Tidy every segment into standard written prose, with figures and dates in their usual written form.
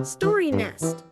Story Nest.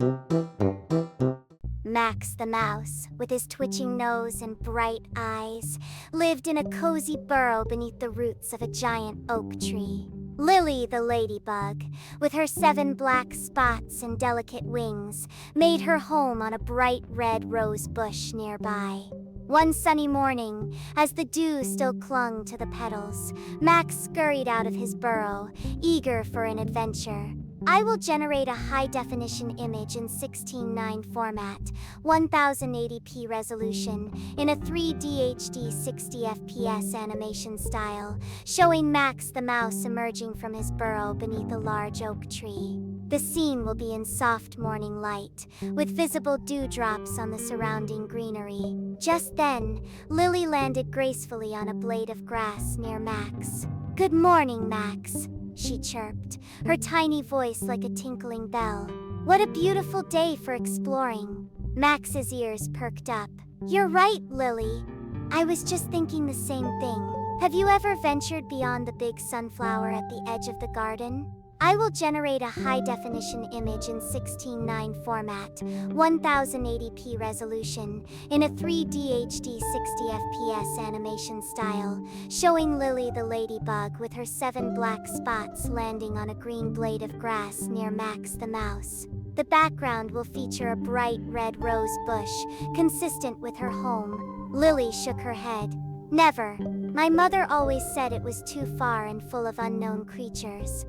Max the mouse, with his twitching nose and bright eyes, lived in a cozy burrow beneath the roots of a giant oak tree. Lily the ladybug, with her 7 black spots and delicate wings, made her home on a bright red rose bush nearby. One sunny morning, as the dew still clung to the petals, Max scurried out of his burrow, eager for an adventure. I will generate a high-definition image in 16:9 format, 1080p resolution, in a 3D HD 60 FPS animation style, showing Max the mouse emerging from his burrow beneath a large oak tree. The scene will be in soft morning light, with visible dewdrops on the surrounding greenery. Just then, Lily landed gracefully on a blade of grass near Max. "Good morning, Max," she chirped, her tiny voice like a tinkling bell. "What a beautiful day for exploring." Max's ears perked up. "You're right, Lily. I was just thinking the same thing. Have you ever ventured beyond the big sunflower at the edge of the garden?" I will generate a high-definition image in 16:9 format, 1080p resolution, in a 3D HD 60 FPS animation style, showing Lily the ladybug with her 7 black spots landing on a green blade of grass near Max the mouse. The background will feature a bright red rose bush, consistent with her home. Lily shook her head. "Never. My mother always said it was too far and full of unknown creatures."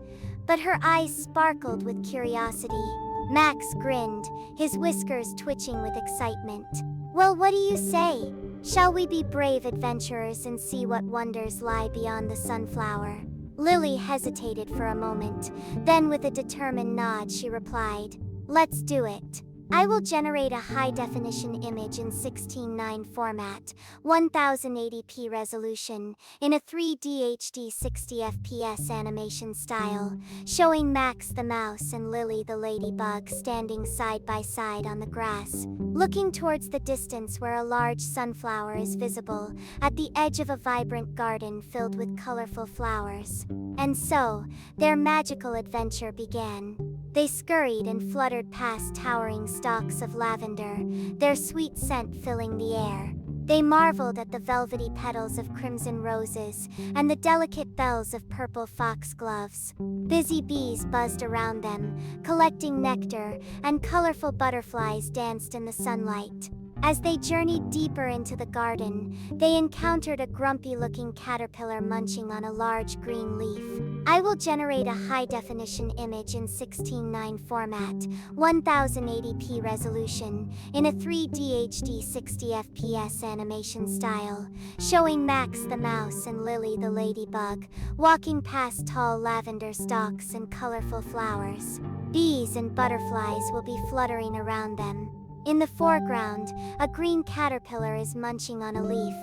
But her eyes sparkled with curiosity. Max grinned, his whiskers twitching with excitement. "Well, what do you say? Shall we be brave adventurers and see what wonders lie beyond the sunflower?" Lily hesitated for a moment, then with a determined nod she replied, "Let's do it." I will generate a high-definition image in 16:9 format, 1080p resolution, in a 3D HD 60 FPS animation style, showing Max the mouse and Lily the ladybug standing side by side on the grass, looking towards the distance where a large sunflower is visible, at the edge of a vibrant garden filled with colorful flowers. And so, their magical adventure began. They scurried and fluttered past towering stalks of lavender, their sweet scent filling the air. They marveled at the velvety petals of crimson roses and the delicate bells of purple foxgloves. Busy bees buzzed around them, collecting nectar, and colorful butterflies danced in the sunlight. As they journeyed deeper into the garden, they encountered a grumpy-looking caterpillar munching on a large green leaf. I will generate a high-definition image in 16:9 format, 1080p resolution, in a 3D HD 60 FPS animation style, showing Max the mouse and Lily the ladybug, walking past tall lavender stalks and colorful flowers. Bees and butterflies will be fluttering around them. In the foreground, a green caterpillar is munching on a leaf.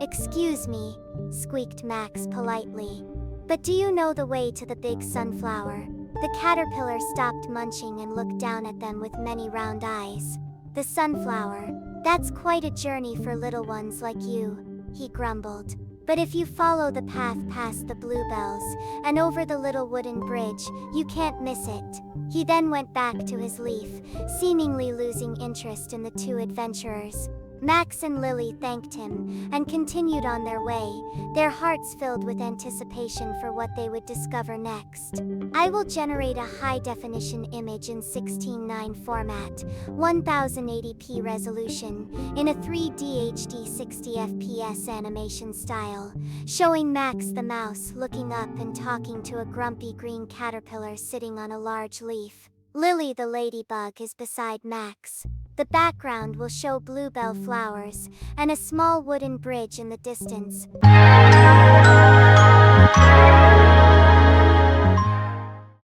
"Excuse me," squeaked Max politely, "but do you know the way to the big sunflower?" The caterpillar stopped munching and looked down at them with many round eyes. "The sunflower? That's quite a journey for little ones like you," he grumbled. "But if you follow the path past the bluebells and over the little wooden bridge, you can't miss it." He then went back to his leaf, seemingly losing interest in the two adventurers. Max and Lily thanked him and continued on their way, their hearts filled with anticipation for what they would discover next. I will generate a high-definition image in 16:9 format, 1080p resolution, in a 3D HD 60 FPS animation style, showing Max the mouse looking up and talking to a grumpy green caterpillar sitting on a large leaf. Lily the ladybug is beside Max. The background will show bluebell flowers and a small wooden bridge in the distance.